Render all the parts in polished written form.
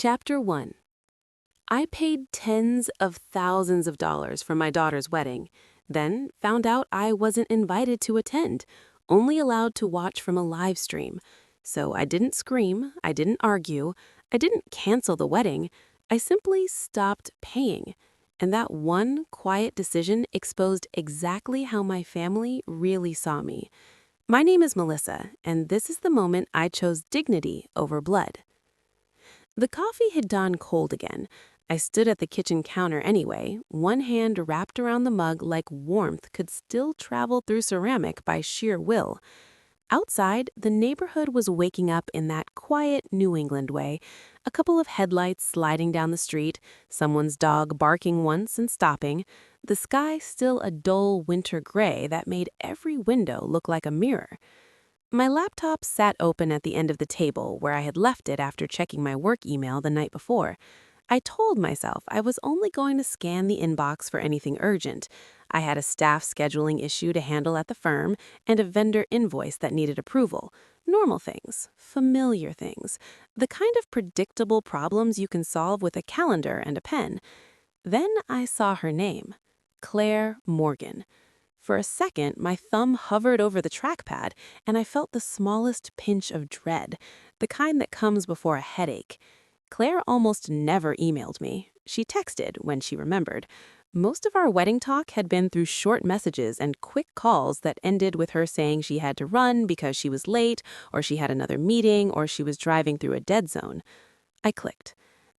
Chapter 1. I paid tens of thousands of dollars for my daughter's wedding, then found out I wasn't invited to attend, only allowed to watch from a live stream. So I didn't scream, I didn't argue, I didn't cancel the wedding, I simply stopped paying. And that one quiet decision exposed exactly how my family really saw me. My name is Melissa, and this is the moment I chose dignity over blood. The coffee had gone cold again. I stood at the kitchen counter anyway, one hand wrapped around the mug like warmth could still travel through ceramic by sheer will. Outside, the neighborhood was waking up in that quiet New England way, a couple of headlights sliding down the street, someone's dog barking once and stopping, the sky still a dull winter gray that made every window look like a mirror. My laptop sat open at the end of the table where I had left it after checking my work email the night before. I told myself I was only going to scan the inbox for anything urgent. I had a staff scheduling issue to handle at the firm and a vendor invoice that needed approval. Normal things, familiar things, the kind of predictable problems you can solve with a calendar and a pen. Then I saw her name, Claire Morgan. For a second, my thumb hovered over the trackpad, and I felt the smallest pinch of dread, the kind that comes before a headache. Claire almost never emailed me. She texted when she remembered. Most of our wedding talk had been through short messages and quick calls that ended with her saying she had to run because she was late, or she had another meeting, or she was driving through a dead zone. I clicked.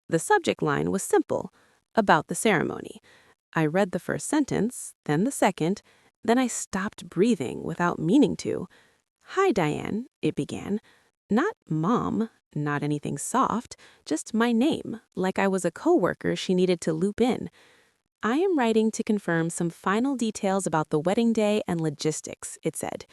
The subject line was simple, about the ceremony. I read the first sentence, then the second, then I stopped breathing without meaning to. "Hi, Diane," it began. Not Mom, not anything soft, just my name, like I was a coworker she needed to loop in. "I am writing to confirm some final details about the wedding day and logistics," it said.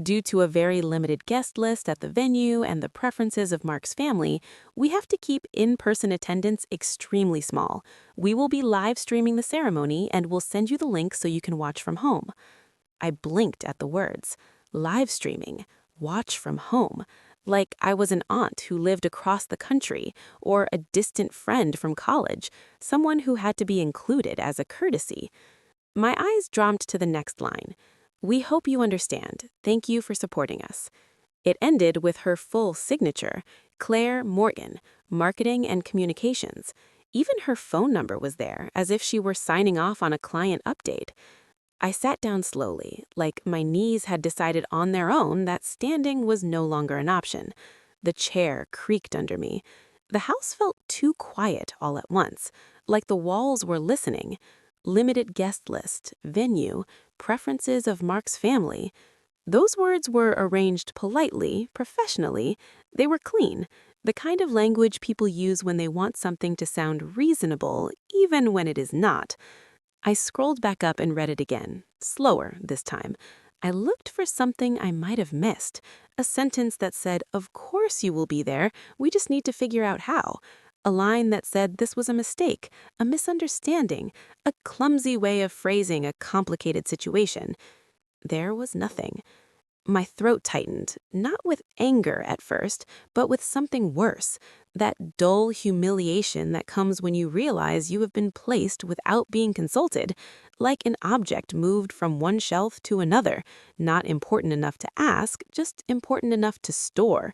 "Due to a very limited guest list at the venue and the preferences of Mark's family, we have to keep in-person attendance extremely small. We will be live streaming the ceremony and we'll send you the link so you can watch from home." I blinked at the words. Live streaming, watch from home, like I was an aunt who lived across the country or a distant friend from college, someone who had to be included as a courtesy. My eyes dropped to the next line. "We hope you understand. Thank you for supporting us." It ended with her full signature, Claire Morgan, Marketing and Communications. Even her phone number was there, as if she were signing off on a client update. I sat down slowly, like my knees had decided on their own that standing was no longer an option. The chair creaked under me. The house felt too quiet all at once, like the walls were listening. Limited guest list, venue, preferences of Mark's family. Those words were arranged politely, professionally. They were clean, the kind of language people use when they want something to sound reasonable, even when it is not. I scrolled back up and read it again, slower this time. I looked for something I might have missed, a sentence that said, "Of course you will be there, we just need to figure out how." A line that said this was a mistake, a misunderstanding, a clumsy way of phrasing a complicated situation. There was nothing. My throat tightened, not with anger at first, but with something worse, that dull humiliation that comes when you realize you have been placed without being consulted, like an object moved from one shelf to another, not important enough to ask, just important enough to store.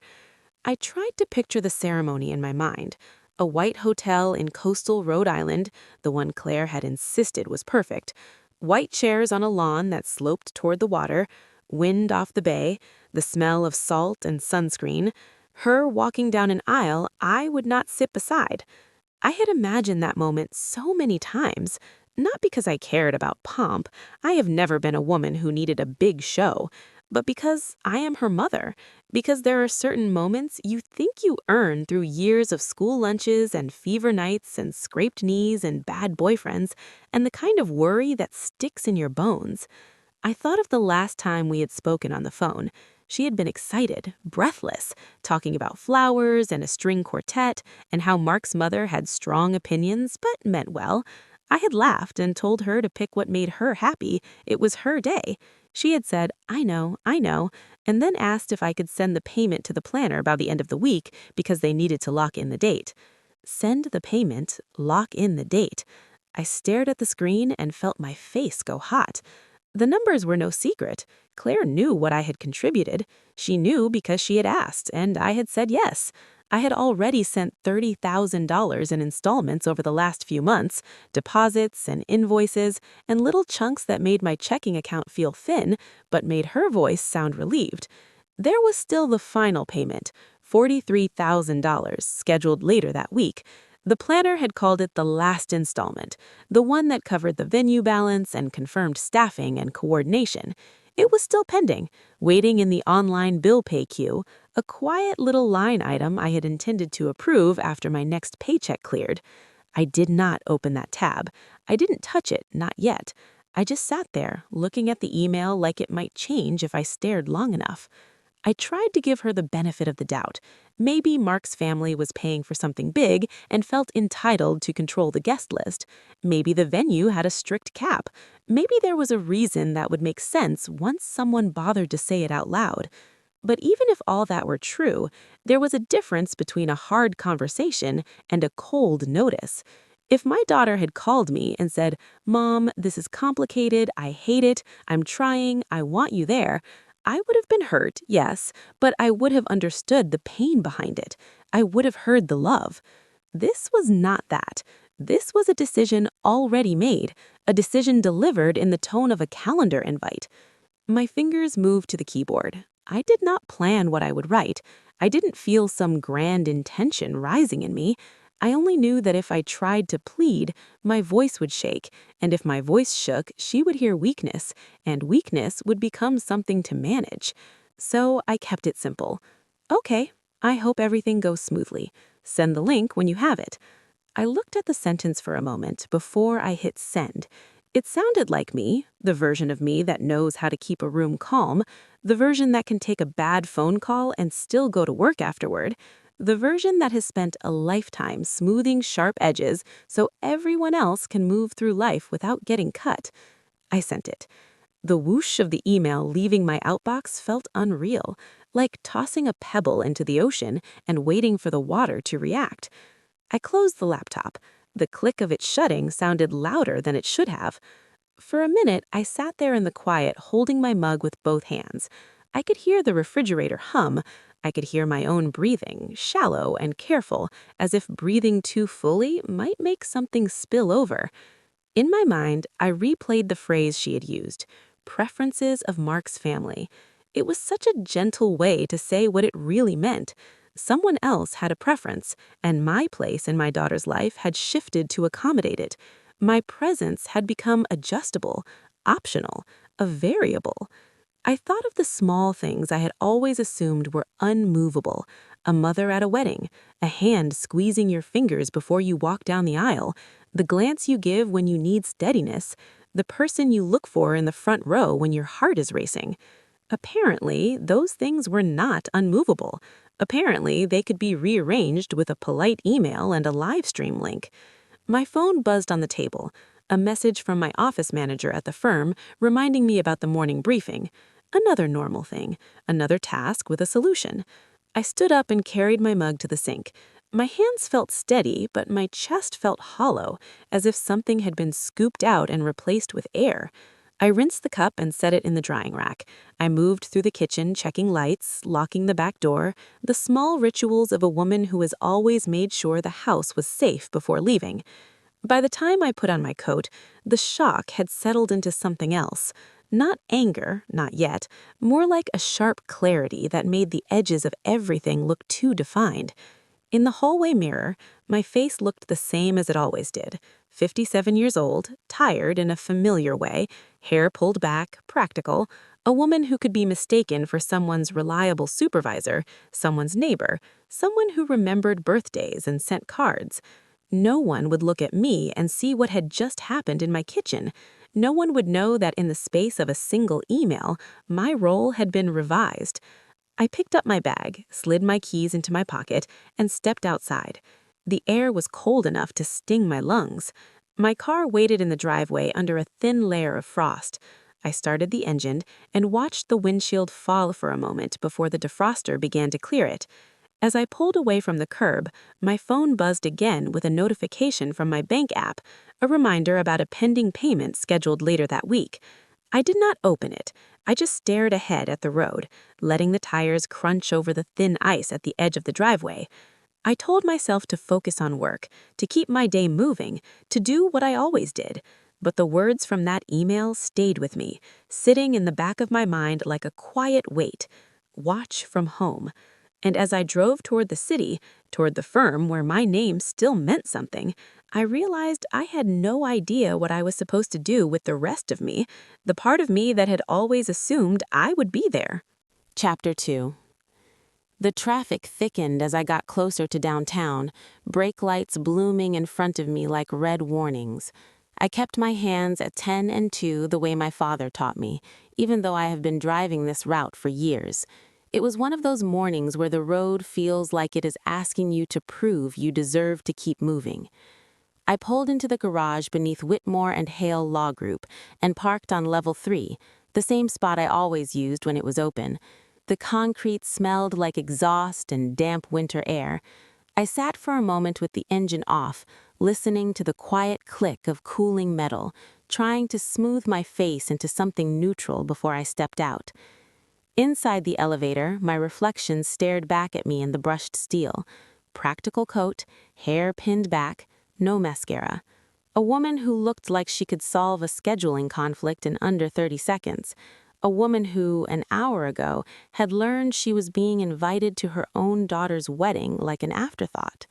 I tried to picture the ceremony in my mind. A white hotel in coastal Rhode Island, the one Claire had insisted was perfect. White chairs on a lawn that sloped toward the water, wind off the bay, the smell of salt and sunscreen, her walking down an aisle I would not sit beside. I had imagined that moment so many times, not because I cared about pomp. I have never been a woman who needed a big show, but because I am her mother, because there are certain moments you think you earn through years of school lunches and fever nights and scraped knees and bad boyfriends, and the kind of worry that sticks in your bones. I thought of the last time we had spoken on the phone. She had been excited, breathless, talking about flowers and a string quartet and how Mark's mother had strong opinions but meant well. I had laughed and told her to pick what made her happy. It was her day. She had said, I know, and then asked if I could send the payment to the planner by the end of the week because they needed to lock in the date. send the payment, lock in the date. I stared at the screen and felt my face go hot. The numbers were no secret. Claire knew what I had contributed. She knew because she had asked, and I had said yes. I had already sent $30,000 in installments over the last few months, deposits and invoices, and little chunks that made my checking account feel thin, but made her voice sound relieved. There was still the final payment, $43,000, scheduled later that week. The planner had called it the last installment, the one that covered the venue balance and confirmed staffing and coordination. It was still pending, waiting in the online bill pay queue, a quiet little line item I had intended to approve after my next paycheck cleared. I did not open that tab. I didn't touch it, not yet. I just sat there, looking at the email like it might change if I stared long enough. I tried to give her the benefit of the doubt. Maybe Mark's family was paying for something big and felt entitled to control the guest list. Maybe the venue had a strict cap. Maybe there was a reason that would make sense once someone bothered to say it out loud. But even if all that were true, there was a difference between a hard conversation and a cold notice. If my daughter had called me and said, "Mom, this is complicated, I hate it, I'm trying, I want you there," I would have been hurt, yes, but I would have understood the pain behind it. I would have heard the love. This was not that. This was a decision already made, a decision delivered in the tone of a calendar invite. My fingers moved to the keyboard. I did not plan what I would write. I didn't feel some grand intention rising in me. I only knew that if I tried to plead, my voice would shake, and if my voice shook, she would hear weakness, and weakness would become something to manage. So I kept it simple. "Okay, I hope everything goes smoothly. Send the link when you have it." I looked at the sentence for a moment before I hit send. It sounded like me, the version of me that knows how to keep a room calm, the version that can take a bad phone call and still go to work afterward, the version that has spent a lifetime smoothing sharp edges so everyone else can move through life without getting cut. I sent it. The whoosh of the email leaving my outbox felt unreal, like tossing a pebble into the ocean and waiting for the water to react. I closed the laptop. The click of it shutting sounded louder than it should have. For a minute, I sat there in the quiet, holding my mug with both hands. I could hear the refrigerator hum. I could hear my own breathing, shallow and careful, as if breathing too fully might make something spill over. In my mind, I replayed the phrase she had used, preferences of Mark's family. It was such a gentle way to say what it really meant. Someone else had a preference, and my place in my daughter's life had shifted to accommodate it. My presence had become adjustable, optional, a variable. I thought of the small things I had always assumed were unmovable. A mother at a wedding, a hand squeezing your fingers before you walk down the aisle, the glance you give when you need steadiness, the person you look for in the front row when your heart is racing. Apparently, those things were not unmovable. Apparently, they could be rearranged with a polite email and a live stream link. My phone buzzed on the table, a message from my office manager at the firm reminding me about the morning briefing. Another normal thing, another task with a solution. I stood up and carried my mug to the sink. My hands felt steady, but my chest felt hollow, as if something had been scooped out and replaced with air. I rinsed the cup and set it in the drying rack. I moved through the kitchen, checking lights, locking the back door, the small rituals of a woman who has always made sure the house was safe before leaving. By the time I put on my coat, the shock had settled into something else. Not anger, not yet, more like a sharp clarity that made the edges of everything look too defined. In the hallway mirror, my face looked the same as it always did. 57 years old, tired in a familiar way, hair pulled back, practical, a woman who could be mistaken for someone's reliable supervisor, someone's neighbor, someone who remembered birthdays and sent cards. No one would look at me and see what had just happened in my kitchen. No one would know that in the space of a single email, my role had been revised. I picked up my bag, slid my keys into my pocket, and stepped outside. The air was cold enough to sting my lungs. My car waited in the driveway under a thin layer of frost. I started the engine and watched the windshield fall for a moment before the defroster began to clear it. As I pulled away from the curb, my phone buzzed again with a notification from my bank app, a reminder about a pending payment scheduled later that week. I did not open it. I just stared ahead at the road, letting the tires crunch over the thin ice at the edge of the driveway. I told myself to focus on work, to keep my day moving, to do what I always did. But the words from that email stayed with me, sitting in the back of my mind like a quiet weight. Watch from home. And as I drove toward the city, toward the firm where my name still meant something, I realized I had no idea what I was supposed to do with the rest of me, the part of me that had always assumed I would be there. Chapter 2. The traffic thickened as I got closer to downtown, brake lights blooming in front of me like red warnings. I kept my hands at 10 and 2 the way my father taught me, even though I have been driving this route for years. It was one of those mornings where the road feels like it is asking you to prove you deserve to keep moving. I pulled into the garage beneath Whitmore and Hale Law Group and parked on level 3, the same spot I always used when it was open. The concrete smelled like exhaust and damp winter air. I sat for a moment with the engine off, listening to the quiet click of cooling metal, trying to smooth my face into something neutral before I stepped out. Inside the elevator, my reflection stared back at me in the brushed steel. Practical coat, hair pinned back, no mascara. A woman who looked like she could solve a scheduling conflict in under 30 seconds. A woman who, an hour ago, had learned she was being invited to her own daughter's wedding like an afterthought.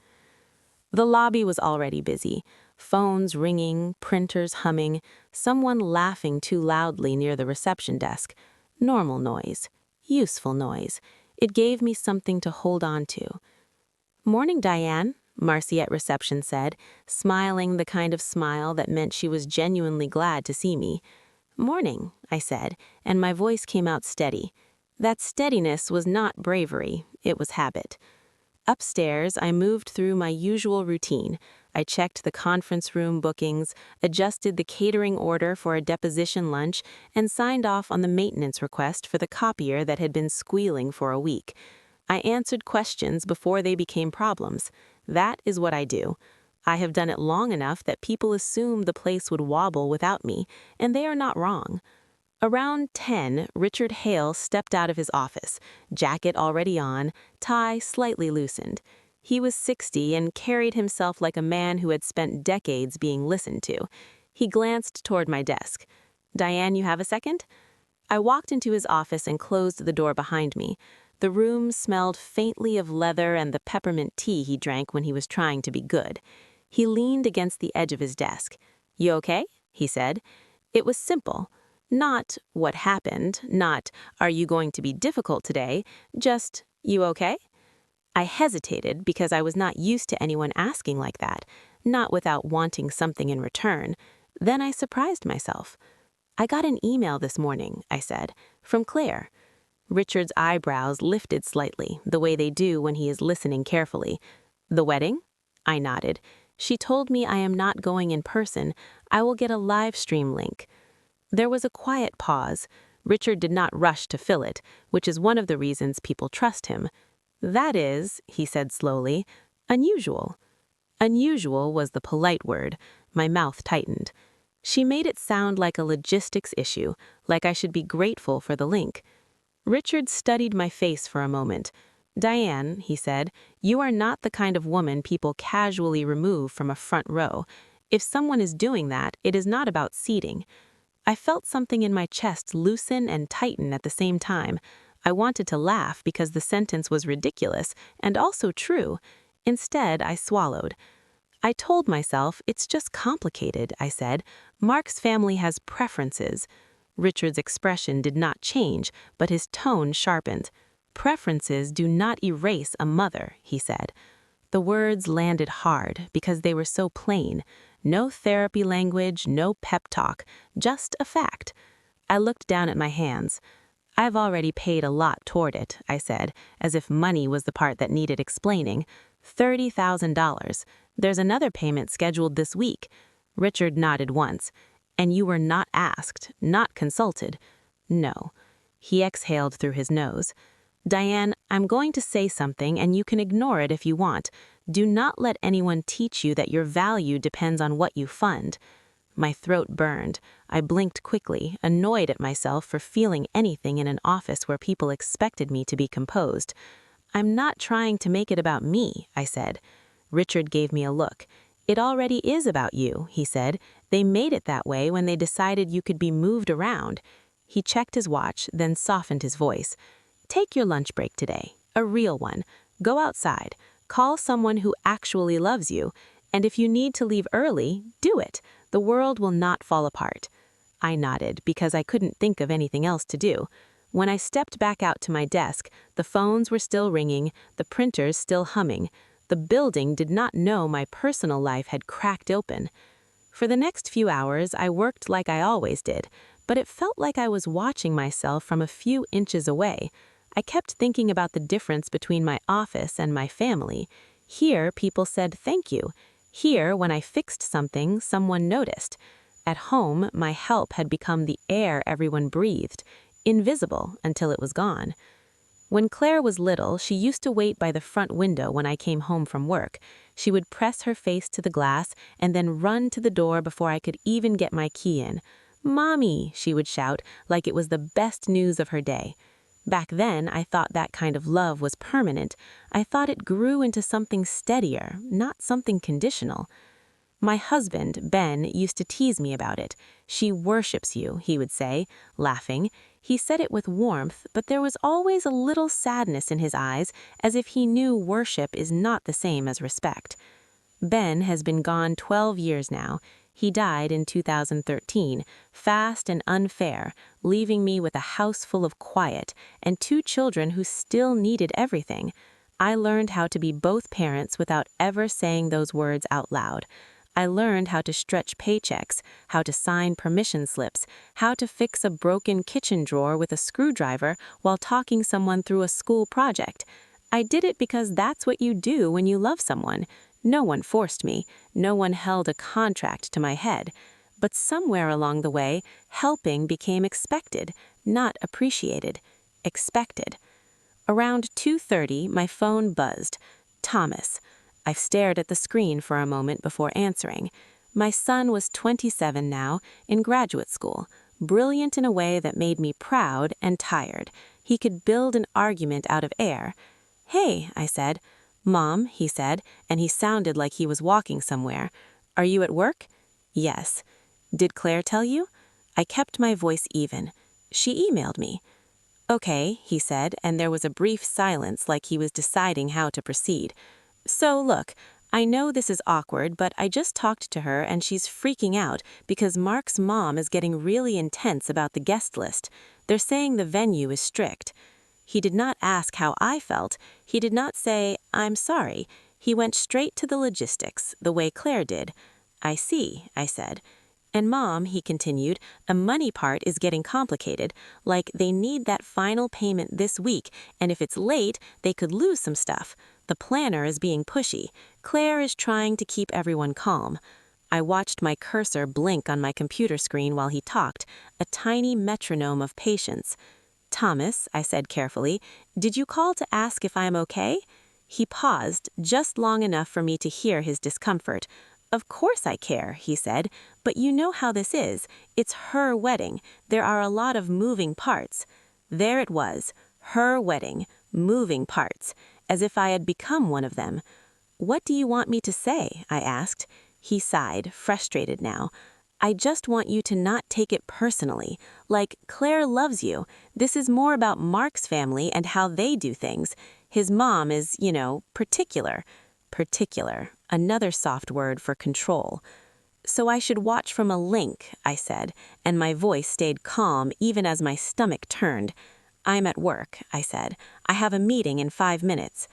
The lobby was already busy. Phones ringing, printers humming, someone laughing too loudly near the reception desk. Normal noise. Useful noise. It gave me something to hold on to. "Morning, Diane," Marcy at reception said, smiling the kind of smile that meant she was genuinely glad to see me. "Morning," I said, and my voice came out steady. That steadiness was not bravery, it was habit. Upstairs, I moved through my usual routine. I checked the conference room bookings, adjusted the catering order for a deposition lunch, and signed off on the maintenance request for the copier that had been squealing for a week. I answered questions before they became problems. That is what I do. I have done it long enough that people assume the place would wobble without me, and they are not wrong. Around 10, Richard Hale stepped out of his office, jacket already on, tie slightly loosened. He was 60 and carried himself like a man who had spent decades being listened to. He glanced toward my desk. "Diane, you have a second?" I walked into his office and closed the door behind me. The room smelled faintly of leather and the peppermint tea he drank when he was trying to be good. He leaned against the edge of his desk. "You okay?" he said. It was simple. Not, "What happened?" Not, "Are you going to be difficult today?" Just, "You okay?" I hesitated because I was not used to anyone asking like that, not without wanting something in return. Then I surprised myself. "I got an email this morning," I said, "from Claire." Richard's eyebrows lifted slightly, the way they do when he is listening carefully. "The wedding?" I nodded. "She told me I am not going in person. I will get a live stream link." There was a quiet pause. Richard did not rush to fill it, which is one of the reasons people trust him. "That is," he said slowly, "unusual." Unusual was the polite word. My mouth tightened. She made it sound like a logistics issue, like I should be grateful for the link. Richard studied my face for a moment. "Diane," he said, "you are not the kind of woman people casually remove from a front row. If someone is doing that, it is not about seating." I felt something in my chest loosen and tighten at the same time. I wanted to laugh because the sentence was ridiculous and also true. Instead, I swallowed. I told myself, "It's just complicated," I said. "Mark's family has preferences." Richard's expression did not change, but his tone sharpened. "Preferences do not erase a mother," he said. The words landed hard because they were so plain. No therapy language, no pep talk, just a fact. I looked down at my hands. "I've already paid a lot toward it," I said, as if money was the part that needed explaining. $30,000. There's another payment scheduled this week." Richard nodded once. "And you were not asked, not consulted?" "No." He exhaled through his nose. Diane, I'm going to say something and you can ignore it if you want. Do not let anyone teach you that your value depends on what you fund. My throat burned. I blinked quickly, annoyed at myself for feeling anything in an office where people expected me to be composed. I'm not trying to make it about me, I said. Richard gave me a look. It already is about you, he said. They made it that way when they decided you could be moved around. He checked his watch, then softened his voice. Take your lunch break today, a real one. Go outside, call someone who actually loves you, and if you need to leave early, do it. The world will not fall apart. I nodded because I couldn't think of anything else to do. When I stepped back out to my desk, the phones were still ringing, the printers still humming. The building did not know my personal life had cracked open. For the next few hours, I worked like I always did, but it felt like I was watching myself from a few inches away. I kept thinking about the difference between my office and my family. Here, people said thank you. Here, when I fixed something, someone noticed. At home, my help had become the air everyone breathed, invisible until it was gone. When Claire was little, she used to wait by the front window when I came home from work. She would press her face to the glass and then run to the door before I could even get my key in. "Mommy," she would shout, like it was the best news of her day. Back then, I thought that kind of love was permanent. I thought it grew into something steadier, not something conditional. My husband, Ben, used to tease me about it. "She worships you," he would say, laughing. He said it with warmth, but there was always a little sadness in his eyes, as if he knew worship is not the same as respect. Ben has been gone 12 years now. He died in 2013, fast and unfair, leaving me with a house full of quiet and 2 children who still needed everything. I learned how to be both parents without ever saying those words out loud. I learned how to stretch paychecks, how to sign permission slips, how to fix a broken kitchen drawer with a screwdriver while talking someone through a school project. I did it because that's what you do when you love someone. No one forced me. No one held a contract to my head. But somewhere along the way, helping became expected, not appreciated. Expected. Around 2:30, my phone buzzed. Thomas. I stared at the screen for a moment before answering. My son was 27 now, in graduate school, brilliant in a way that made me proud and tired. He could build an argument out of air. "Hey," I said. "Mom," he said, and he sounded like he was walking somewhere. "Are you at work?" "Yes." "Did Claire tell you?" I kept my voice even. "She emailed me." "Okay," he said, and there was a brief silence like he was deciding how to proceed. "So, look, I know this is awkward, but I just talked to her and she's freaking out because Mark's mom is getting really intense about the guest list. They're saying the venue is strict." He did not ask how I felt. He did not say, "I'm sorry." He went straight to the logistics, the way Claire did. "I see," I said. "And Mom," he continued, "a money part is getting complicated. Like, they need that final payment this week, and if it's late, they could lose some stuff. The planner is being pushy. Claire is trying to keep everyone calm." I watched my cursor blink on my computer screen while he talked, a tiny metronome of patience. "Thomas," I said carefully, "did you call to ask if I'm okay?" He paused, just long enough for me to hear his discomfort. "Of course I care," he said, "but you know how this is. It's her wedding. There are a lot of moving parts." There it was, her wedding, moving parts, as if I had become one of them. "What do you want me to say?" I asked. He sighed, frustrated now. "I just want you to not take it personally. Like, Claire loves you. This is more about Mark's family and how they do things. His mom is, particular." Particular, another soft word for control. "So I should watch from a link," I said, and my voice stayed calm even as my stomach turned. "I'm at work," I said. "I have a meeting in 5 minutes."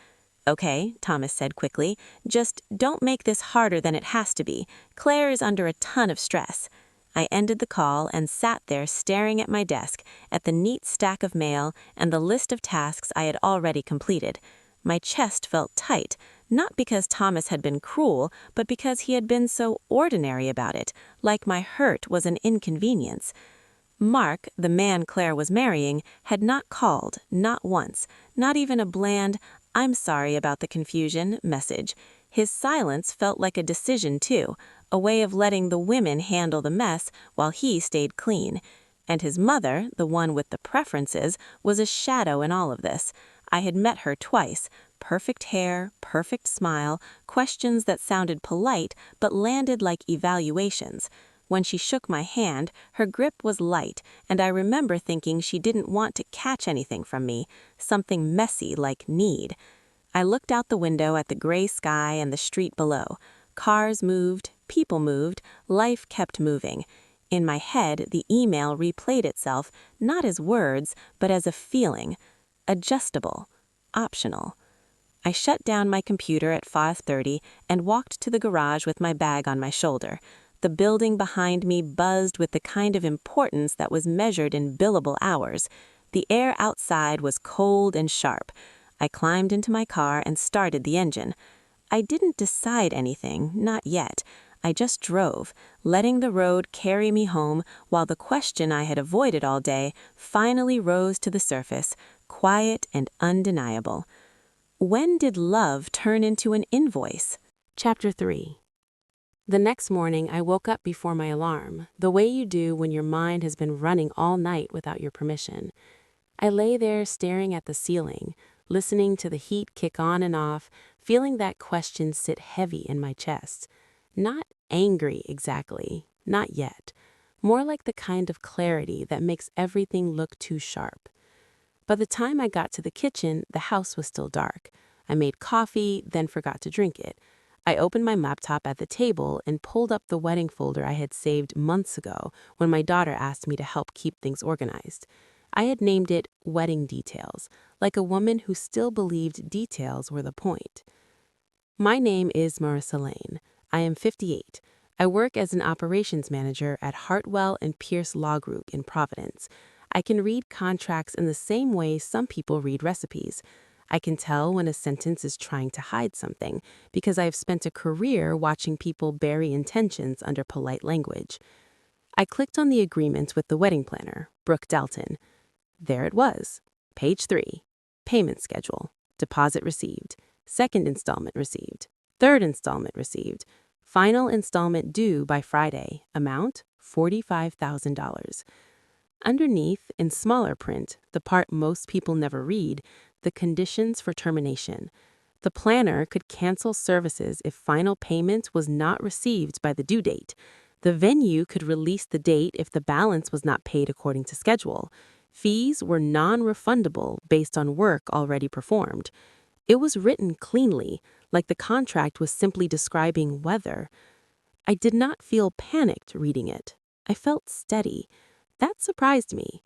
"Okay," Thomas said quickly. "Just don't make this harder than it has to be. Claire is under a ton of stress." I ended the call and sat there staring at my desk, at the neat stack of mail and the list of tasks I had already completed. My chest felt tight, not because Thomas had been cruel, but because he had been so ordinary about it, like my hurt was an inconvenience. Mark, the man Claire was marrying, had not called, not once, not even a bland, "I'm sorry about the confusion" message. His silence felt like a decision, too, a way of letting the women handle the mess while he stayed clean. And his mother, the one with the preferences, was a shadow in all of this. I had met her twice. Perfect hair, perfect smile, questions that sounded polite but landed like evaluations. When she shook my hand, her grip was light, and I remember thinking she didn't want to catch anything from me, something messy like need. I looked out the window at the gray sky and the street below. Cars moved, people moved, life kept moving. In my head, the email replayed itself, not as words, but as a feeling. Adjustable. Optional. I shut down my computer at 5:30 and walked to the garage with my bag on my shoulder. The building behind me buzzed with the kind of importance that was measured in billable hours. The air outside was cold and sharp. I climbed into my car and started the engine. I didn't decide anything, not yet. I just drove, letting the road carry me home while the question I had avoided all day finally rose to the surface, quiet and undeniable. When did love turn into an invoice? Chapter 3. The next morning, I woke up before my alarm, the way you do when your mind has been running all night without your permission. I lay there staring at the ceiling, listening to the heat kick on and off, feeling that question sit heavy in my chest. Not angry exactly, not yet. More like the kind of clarity that makes everything look too sharp. By the time I got to the kitchen, the house was still dark. I made coffee, then forgot to drink it. I opened my laptop at the table and pulled up the wedding folder I had saved months ago when my daughter asked me to help keep things organized. I had named it Wedding Details, like a woman who still believed details were the point. My name is Marissa Lane. I am 58. I work as an operations manager at Hartwell and Pierce Law Group in Providence. I can read contracts in the same way some people read recipes. I can tell when a sentence is trying to hide something because I have spent a career watching people bury intentions under polite language. I clicked on the agreement with the wedding planner, Brooke Dalton. There it was. Page 3. Payment schedule. Deposit received. Second installment received. Third installment received. Final installment due by Friday. Amount $45,000. Underneath, in smaller print, the part most people never read, the conditions for termination. The planner could cancel services if final payment was not received by the due date. The venue could release the date if the balance was not paid according to schedule. Fees were non-refundable based on work already performed. It was written cleanly, like the contract was simply describing weather. I did not feel panicked reading it. I felt steady. That surprised me.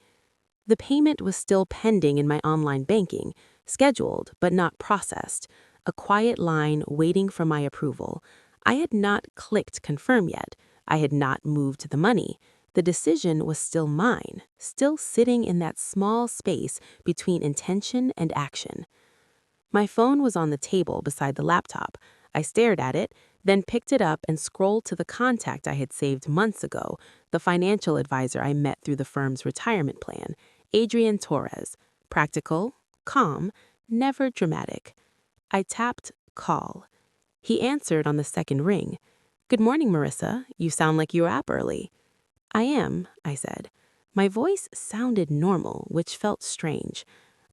The payment was still pending in my online banking, scheduled but not processed, a quiet line waiting for my approval. I had not clicked confirm yet. I had not moved the money. The decision was still mine, still sitting in that small space between intention and action. My phone was on the table beside the laptop. I stared at it, then picked it up and scrolled to the contact I had saved months ago, the financial advisor I met through the firm's retirement plan, Adrian Torres. Practical, calm, never dramatic. I tapped call. He answered on the second ring. "Good morning, Marissa. You sound like you were up early." "I am," I said. My voice sounded normal, which felt strange.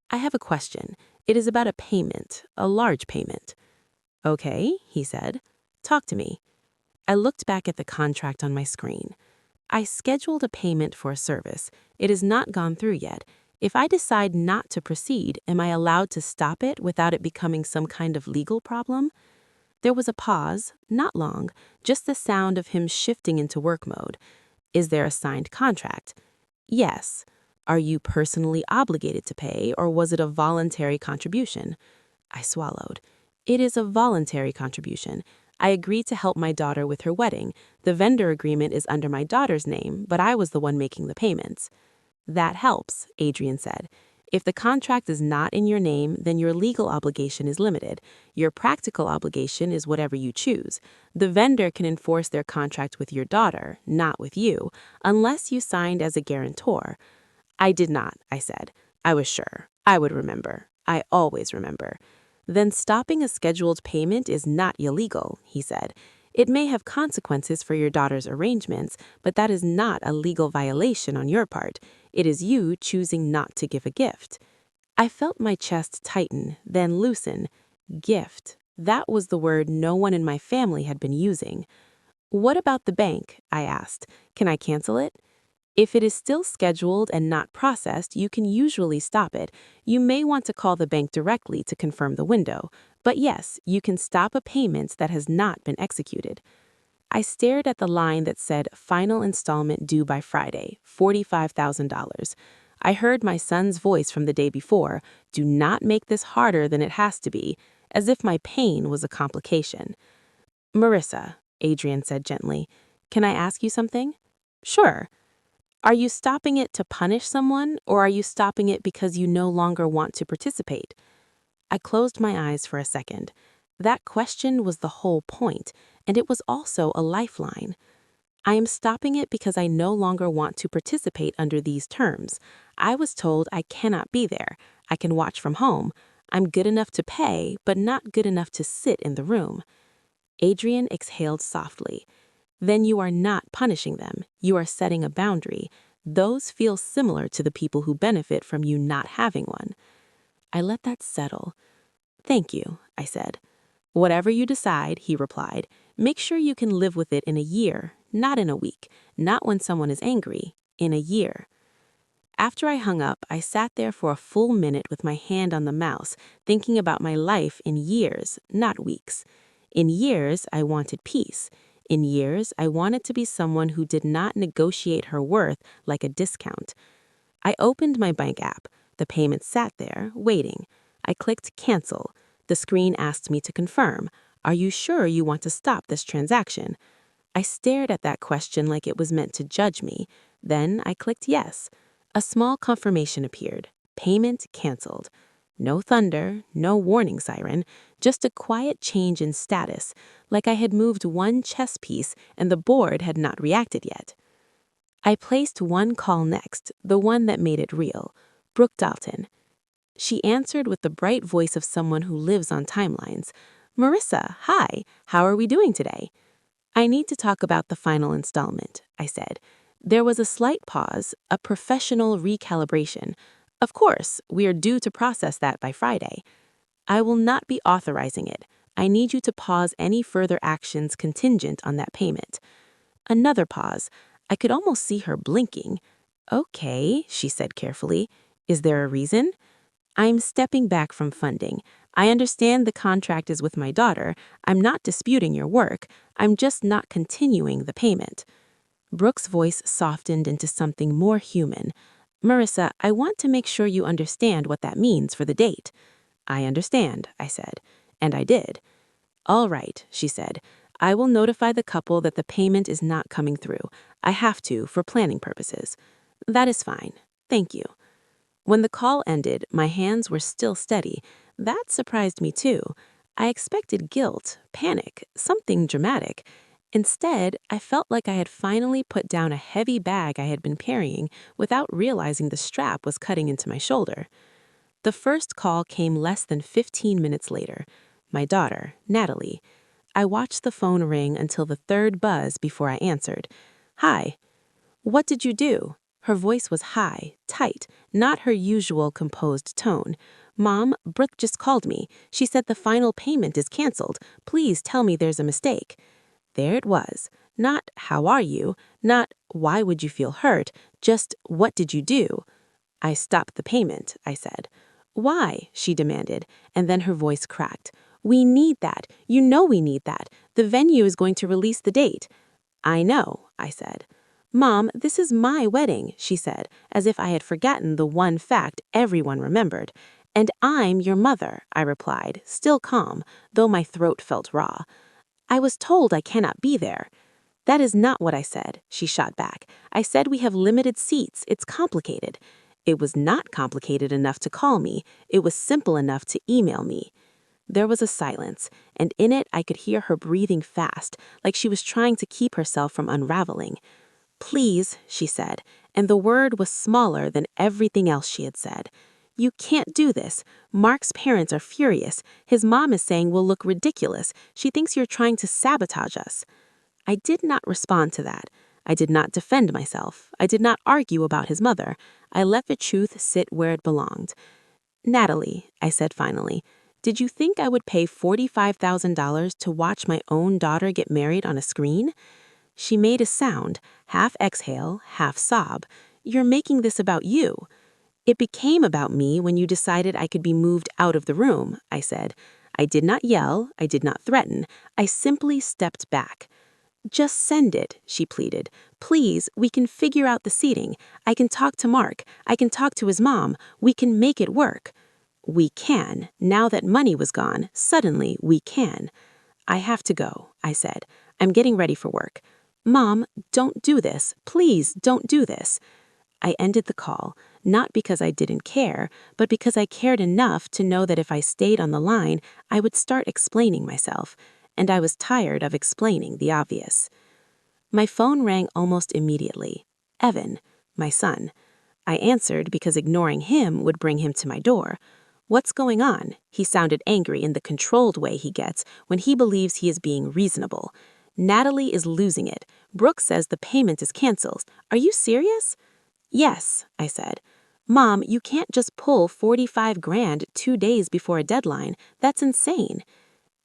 "I have a question. It is about a payment, a large payment." "Okay," he said. "Talk to me." I looked back at the contract on my screen. I scheduled a payment for a service. It has not gone through yet. If I decide not to proceed, am I allowed to stop it without it becoming some kind of legal problem? There was a pause, not long, just the sound of him shifting into work mode. "Is there a signed contract?" "Yes." "Are you personally obligated to pay, or was it a voluntary contribution?" I swallowed. "It is a voluntary contribution. I agreed to help my daughter with her wedding. The vendor agreement is under my daughter's name, but I was the one making the payments." "That helps," Adrian said. If the contract is not in your name, then your legal obligation is limited. Your practical obligation is whatever you choose. The vendor can enforce their contract with your daughter, not with you, unless you signed as a guarantor. I did not, I said. I was sure. I would remember. I always remember. Then stopping a scheduled payment is not illegal, he said. It may have consequences for your daughter's arrangements, but that is not a legal violation on your part. It is you choosing not to give a gift. I felt my chest tighten, then loosen. Gift. That was the word no one in my family had been using. What about the bank? I asked. Can I cancel it? If it is still scheduled and not processed, you can usually stop it. You may want to call the bank directly to confirm the window. But yes, you can stop a payment that has not been executed. I stared at the line that said final installment due by Friday, $45,000. I heard my son's voice from the day before, do not make this harder than it has to be, as if my pain was a complication. Marissa, Adrian said gently, can I ask you something? Sure. Are you stopping it to punish someone, or are you stopping it because you no longer want to participate? I closed my eyes for a second. That question was the whole point, and it was also a lifeline. I am stopping it because I no longer want to participate under these terms. I was told I cannot be there. I can watch from home. I'm good enough to pay, but not good enough to sit in the room. Adrian exhaled softly. Then you are not punishing them. You are setting a boundary. Those feel similar to the people who benefit from you not having one. I let that settle. Thank you, I said. Whatever you decide, he replied, make sure you can live with it in a year, not in a week, not when someone is angry, in a year. After I hung up, I sat there for a full minute with my hand on the mouse, thinking about my life in years, not weeks. In years, I wanted peace. In years, I wanted to be someone who did not negotiate her worth like a discount. I opened my bank app. The payment sat there, waiting. I clicked cancel. The screen asked me to confirm. Are you sure you want to stop this transaction? I stared at that question like it was meant to judge me. Then I clicked yes. A small confirmation appeared. Payment canceled. No thunder, no warning siren, just a quiet change in status, like I had moved one chess piece and the board had not reacted yet. I placed one call next, the one that made it real. Brooke Dalton. She answered with the bright voice of someone who lives on timelines. Marissa, hi, how are we doing today? I need to talk about the final installment, I said. There was a slight pause, a professional recalibration. Of course, we are due to process that by Friday. I will not be authorizing it. I need you to pause any further actions contingent on that payment. Another pause. I could almost see her blinking. Okay, she said carefully. Is there a reason? I'm stepping back from funding. I understand the contract is with my daughter. I'm not disputing your work. I'm just not continuing the payment. Brooke's voice softened into something more human. Marissa, I want to make sure you understand what that means for the date. I understand, I said. And I did. All right, she said. I will notify the couple that the payment is not coming through. I have to for planning purposes. That is fine. Thank you. When the call ended, my hands were still steady. That surprised me too. I expected guilt, panic, something dramatic. Instead, I felt like I had finally put down a heavy bag I had been carrying without realizing the strap was cutting into my shoulder. The first call came less than 15 minutes later. My daughter, Natalie. I watched the phone ring until the third buzz before I answered. Hi. What did you do? Her voice was high, tight, not her usual composed tone. Mom, Brooke just called me. She said the final payment is canceled. Please tell me there's a mistake. There it was. Not, how are you? Not, why would you feel hurt? Just, what did you do? I stopped the payment, I said. Why? She demanded, and then her voice cracked. We need that. You know we need that. The venue is going to release the date. I know, I said. Mom, this is my wedding, she said, as if I had forgotten the one fact everyone remembered. And I'm your mother, I replied, still calm, though my throat felt raw. I was told I cannot be there. That is not what I said, she shot back. I said we have limited seats. It's complicated. It was not complicated enough to call me. It was simple enough to email me. There was a silence, and in it I could hear her breathing fast, like she was trying to keep herself from unraveling. "Please," she said, and the word was smaller than everything else she had said. "You can't do this. Mark's parents are furious. His mom is saying we'll look ridiculous. She thinks you're trying to sabotage us." I did not respond to that. I did not defend myself. I did not argue about his mother. I let the truth sit where it belonged. "Natalie," I said finally, "did you think I would pay $45,000 to watch my own daughter get married on a screen?" She made a sound, half exhale, half sob. "You're making this about you." "It became about me when you decided I could be moved out of the room," I said. I did not yell. I did not threaten. I simply stepped back. "Just send it," she pleaded. "Please, we can figure out the seating. I can talk to Mark. I can talk to his mom. We can make it work." We can. Now that money was gone, suddenly we can. "I have to go," I said. "I'm getting ready for work." "Mom, don't do this. Please don't do this." I ended the call, not because I didn't care, but because I cared enough to know that if I stayed on the line, I would start explaining myself, and I was tired of explaining the obvious. My phone rang almost immediately. Evan, my son. I answered because ignoring him would bring him to my door. "What's going on?" He sounded angry in the controlled way he gets when he believes he is being reasonable. "Natalie is losing it. Brooke says the payment is canceled. Are you serious?" "Yes," I said. "Mom, you can't just pull 45 grand 2 days before a deadline. That's insane."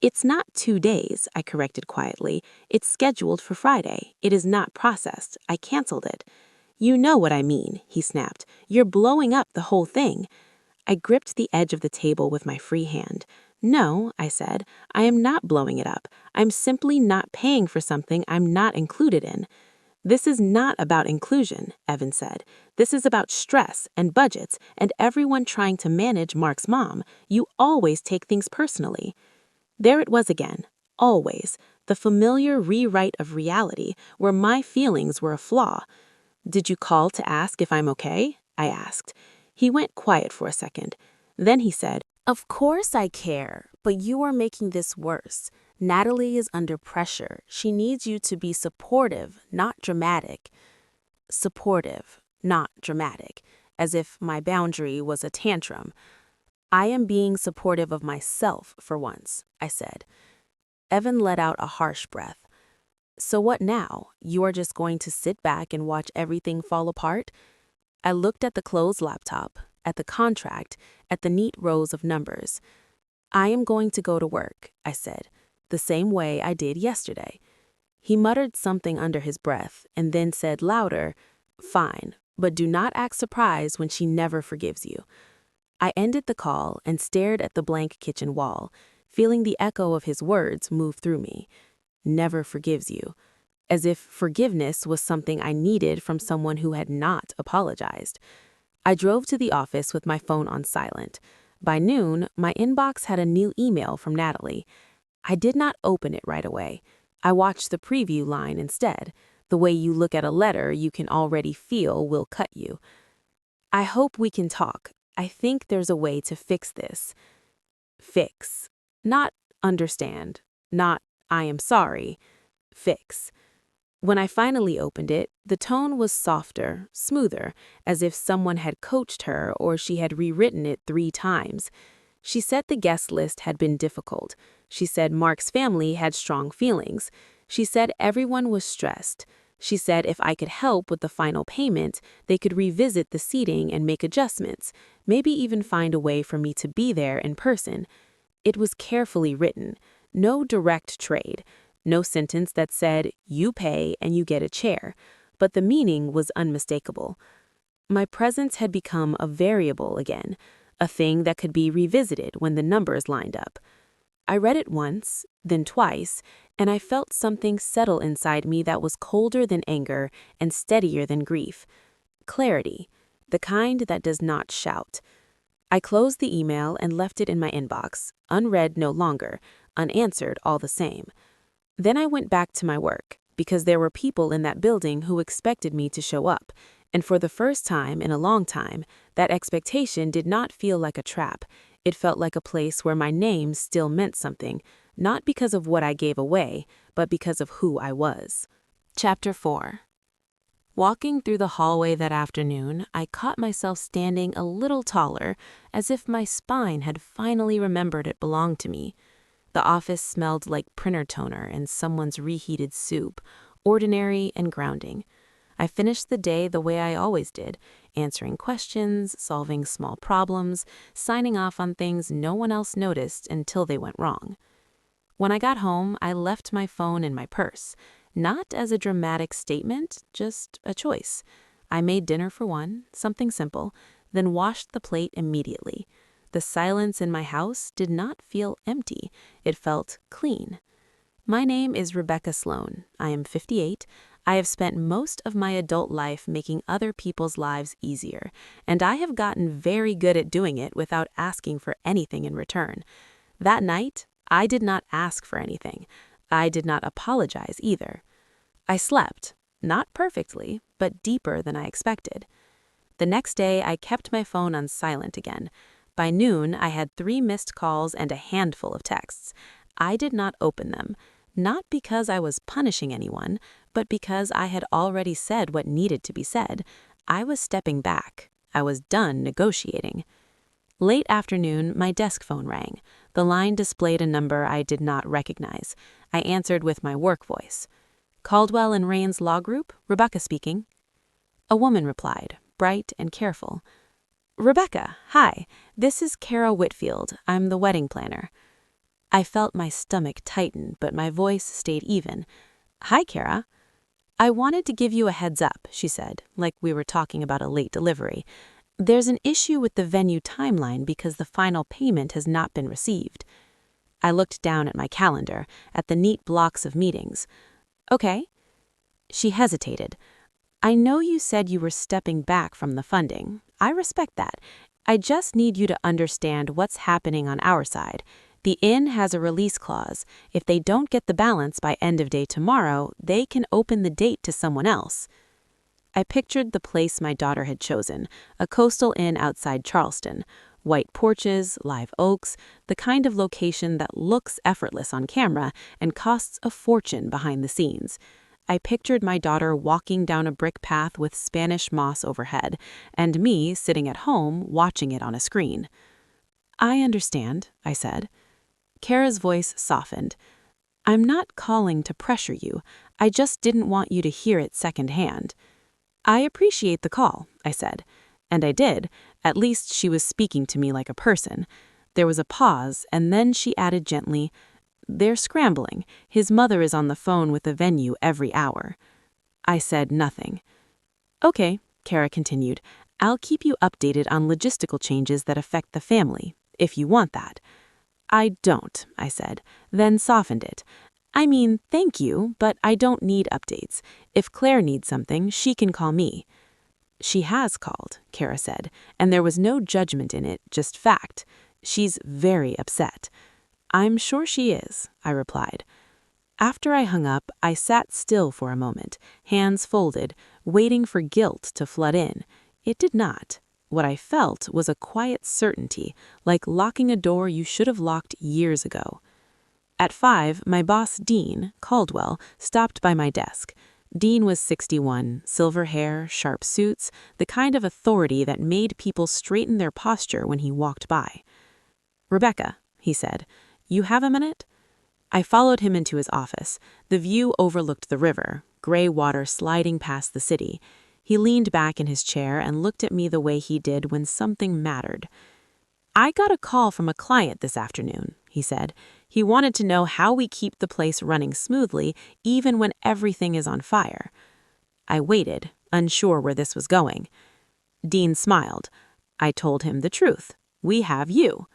"It's not 2 days," I corrected quietly. "It's scheduled for Friday. It is not processed. I canceled it." "You know what I mean," he snapped. "You're blowing up the whole thing." I gripped the edge of the table with my free hand. "No," I said, "I am not blowing it up. I'm simply not paying for something I'm not included in." "This is not about inclusion," Evan said. "This is about stress and budgets and everyone trying to manage Mark's mom. You always take things personally." There it was again. Always. The familiar rewrite of reality where my feelings were a flaw. "Did you call to ask if I'm okay?" I asked. He went quiet for a second. Then he said, "Of course I care, but you are making this worse. Natalie is under pressure. She needs you to be supportive, not dramatic." Supportive, not dramatic, as if my boundary was a tantrum. "I am being supportive of myself for once," I said. Evan let out a harsh breath. "So what now? You are just going to sit back and watch everything fall apart?" I looked at the closed laptop, at the contract, at the neat rows of numbers. "I am going to go to work," I said, "the same way I did yesterday." He muttered something under his breath and then said louder, "Fine, but do not act surprised when she never forgives you." I ended the call and stared at the blank kitchen wall, feeling the echo of his words move through me. Never forgives you. As if forgiveness was something I needed from someone who had not apologized. I drove to the office with my phone on silent. By noon, my inbox had a new email from Natalie. I did not open it right away. I watched the preview line instead, the way you look at a letter you can already feel will cut you. "I hope we can talk. I think there's a way to fix this." Fix. Not understand. Not I am sorry. Fix. When I finally opened it, the tone was softer, smoother, as if someone had coached her or she had rewritten it 3 times. She said the guest list had been difficult. She said Mark's family had strong feelings. She said everyone was stressed. She said if I could help with the final payment, they could revisit the seating and make adjustments, maybe even find a way for me to be there in person. It was carefully written. No direct trade. No sentence that said, "You pay and you get a chair," but the meaning was unmistakable. My presence had become a variable again, a thing that could be revisited when the numbers lined up. I read it once, then twice, and I felt something settle inside me that was colder than anger and steadier than grief. Clarity, the kind that does not shout. I closed the email and left it in my inbox, unread no longer, unanswered all the same. Then I went back to my work, because there were people in that building who expected me to show up, And for the first time in a long time, that expectation did not feel like a trap. It felt like a place where my name still meant something, not because of what I gave away, but because of who I was. Chapter 4. Walking through the hallway that afternoon, I caught myself standing a little taller, as if my spine had finally remembered it belonged to me. The office smelled like printer toner and someone's reheated soup, ordinary and grounding. I finished the day the way I always did, answering questions, solving small problems, signing off on things no one else noticed until they went wrong. When I got home, I left my phone in my purse, not as a dramatic statement, just a choice. I made dinner for one, something simple, then washed the plate immediately. The silence in my house did not feel empty, it felt clean. My name is Rebecca Sloan. I am 58. I have spent most of my adult life making other people's lives easier, and I have gotten very good at doing it without asking for anything in return. That night, I did not ask for anything. I did not apologize either. I slept, not perfectly, but deeper than I expected. The next day, I kept my phone on silent again. By noon, I had 3 missed calls and a handful of texts. I did not open them, not because I was punishing anyone, but because I had already said what needed to be said. I was stepping back. I was done negotiating. Late afternoon, my desk phone rang. The line displayed a number I did not recognize. I answered with my work voice. "Caldwell and Rain's Law Group, Rebecca speaking." A woman replied, bright and careful. "Rebecca, hi, this is Kara Whitfield. I'm the wedding planner." I felt my stomach tighten, but my voice stayed even. "Hi, Kara." "I wanted to give you a heads up," she said, like we were talking about a late delivery. "There's an issue with the venue timeline because the final payment has not been received." I looked down at my calendar, at the neat blocks of meetings. "Okay." She hesitated. "I know you said you were stepping back from the funding. I respect that. I just need you to understand what's happening on our side. The inn has a release clause. If they don't get the balance by end of day tomorrow, they can open the date to someone else." I pictured the place my daughter had chosen, a coastal inn outside Charleston. White porches, live oaks, the kind of location that looks effortless on camera and costs a fortune behind the scenes. I pictured my daughter walking down a brick path with Spanish moss overhead, and me sitting at home watching it on a screen. "I understand," I said. Kara's voice softened. "I'm not calling to pressure you. I just didn't want you to hear it secondhand." "I appreciate the call," I said. And I did. At least she was speaking to me like a person. There was a pause, and then she added gently, "They're scrambling. His mother is on the phone with the venue every hour." I said nothing. "Okay," Kara continued. "I'll keep you updated on logistical changes that affect the family, if you want that." "I don't," I said, then softened it. "I mean, thank you, but I don't need updates. If Claire needs something, she can call me." "She has called," Kara said, and there was no judgment in it, just fact. "She's very upset." "I'm sure she is," I replied. After I hung up, I sat still for a moment, hands folded, waiting for guilt to flood in. It did not. What I felt was a quiet certainty, like locking a door you should have locked years ago. At 5, my boss, Dean Caldwell, stopped by my desk. Dean was 61, silver hair, sharp suits, the kind of authority that made people straighten their posture when he walked by. "Rebecca," he said, "you have a minute?" I followed him into his office. The view overlooked the river, gray water sliding past the city. He leaned back in his chair and looked at me the way he did when something mattered. "I got a call from a client this afternoon," he said. "He wanted to know how we keep the place running smoothly even when everything is on fire." I waited, unsure where this was going. Dean smiled. I told him the truth. "We have you."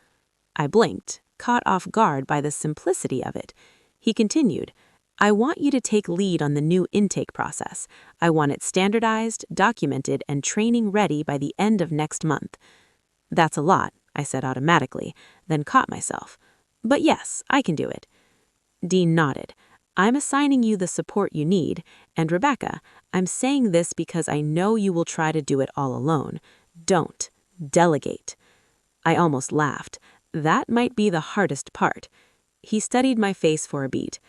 I blinked, caught off guard by the simplicity of it. He continued, "I want you to take lead on the new intake process. I want it standardized, documented, and training ready by the end of next month." "That's a lot," I said automatically, then caught myself. "But yes, I can do it." Dean nodded. I'm assigning you the support you need, and Rebecca, I'm saying this because I know you will try to do it all alone. Don't. Delegate. I almost laughed. That might be the hardest part. He studied my face for a beat.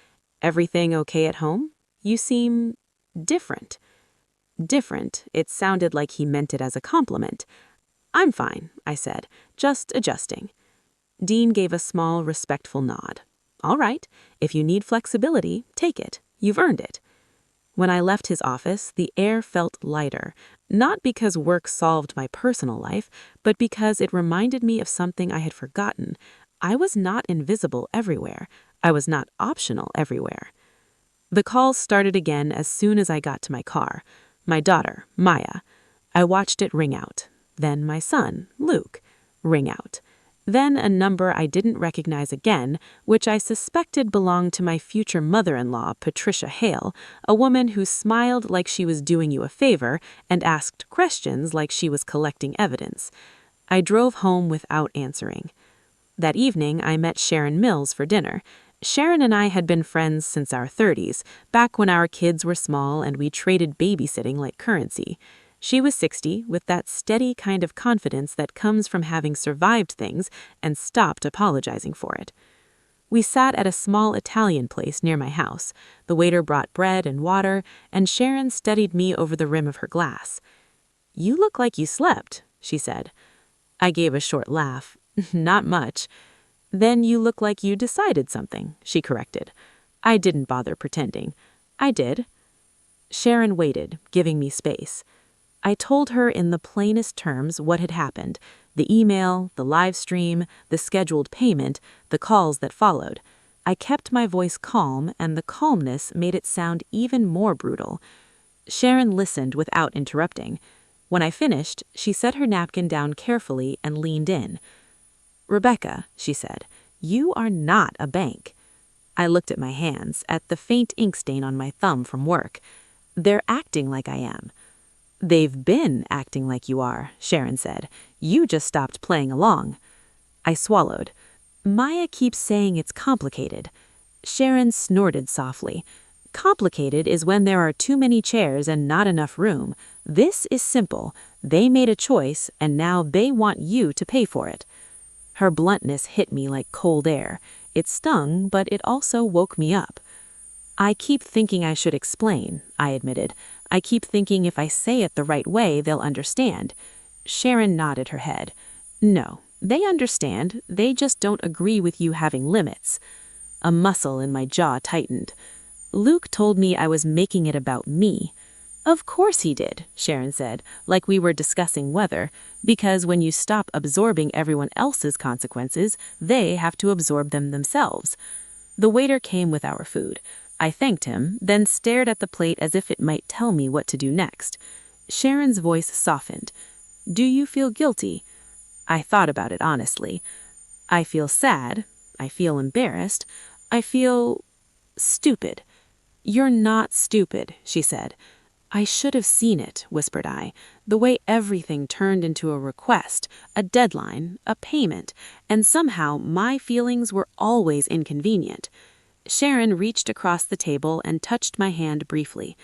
Everything okay at home? You seem different. Different, it sounded like he meant it as a compliment. I'm fine, I said, just adjusting. Dean gave a small, respectful nod. All right, if you need flexibility, take it. You've earned it. When I left his office, the air felt lighter, not because work solved my personal life, but because it reminded me of something I had forgotten. I was not invisible everywhere. I was not optional everywhere. The calls started again as soon as I got to my car. My daughter, Maya. I watched it ring out. Then my son, Luke, ring out. Then a number I didn't recognize again, which I suspected belonged to my future mother-in-law, Patricia Hale, a woman who smiled like she was doing you a favor and asked questions like she was collecting evidence. I drove home without answering. That evening, I met Sharon Mills for dinner. Sharon and I had been friends since our 30s, back when our kids were small and we traded babysitting like currency. She was 60, with that steady kind of confidence that comes from having survived things and stopped apologizing for it. We sat at a small Italian place near my house. The waiter brought bread and water, and Sharon studied me over the rim of her glass. "You look like you slept," she said. I gave a short laugh. "Not much." "Then you look like you decided something," she corrected. I didn't bother pretending. I did. Sharon waited, giving me space. I told her in the plainest terms what had happened, the email, the live stream, the scheduled payment, the calls that followed. I kept my voice calm, and the calmness made it sound even more brutal. Sharon listened without interrupting. When I finished, she set her napkin down carefully and leaned in. "Rebecca," she said, "you are not a bank." I looked at my hands, at the faint ink stain on my thumb from work. "They're acting like I am." "They've been acting like you are," Sharon said. "You just stopped playing along." I swallowed. "Maya keeps saying it's complicated." Sharon snorted softly. "Complicated is when there are too many chairs and not enough room. This is simple. They made a choice, and now they want you to pay for it." Her bluntness hit me like cold air. It stung, but it also woke me up. "I keep thinking I should explain," I admitted. "I keep thinking if I say it the right way, they'll understand." Sharon nodded her head. "No, they understand. They just don't agree with you having limits." A muscle in my jaw tightened. "Luke told me I was making it about me." "Of course he did," Sharon said, like we were discussing weather, "because when you stop absorbing everyone else's consequences, they have to absorb them themselves." The waiter came with our food. I thanked him, then stared at the plate as if it might tell me what to do next. Sharon's voice softened. "Do you feel guilty?" I thought about it honestly. "I feel sad. I feel embarrassed. I feel stupid." "You're not stupid," she said. "I should have seen it," whispered I, "the way everything turned into a request, a deadline, a payment, and somehow my feelings were always inconvenient." Sharon reached across the table and touched my hand briefly.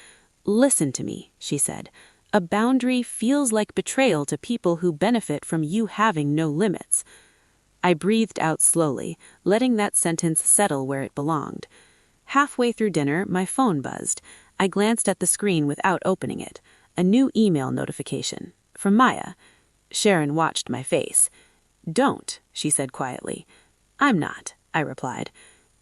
"Listen to me," she said. "A boundary feels like betrayal to people who benefit from you having no limits." I breathed out slowly, letting that sentence settle where it belonged. Halfway through dinner, my phone buzzed. I glanced at the screen without opening it. A new email notification. From Maya. Sharon watched my face. "Don't," she said quietly. "I'm not," I replied.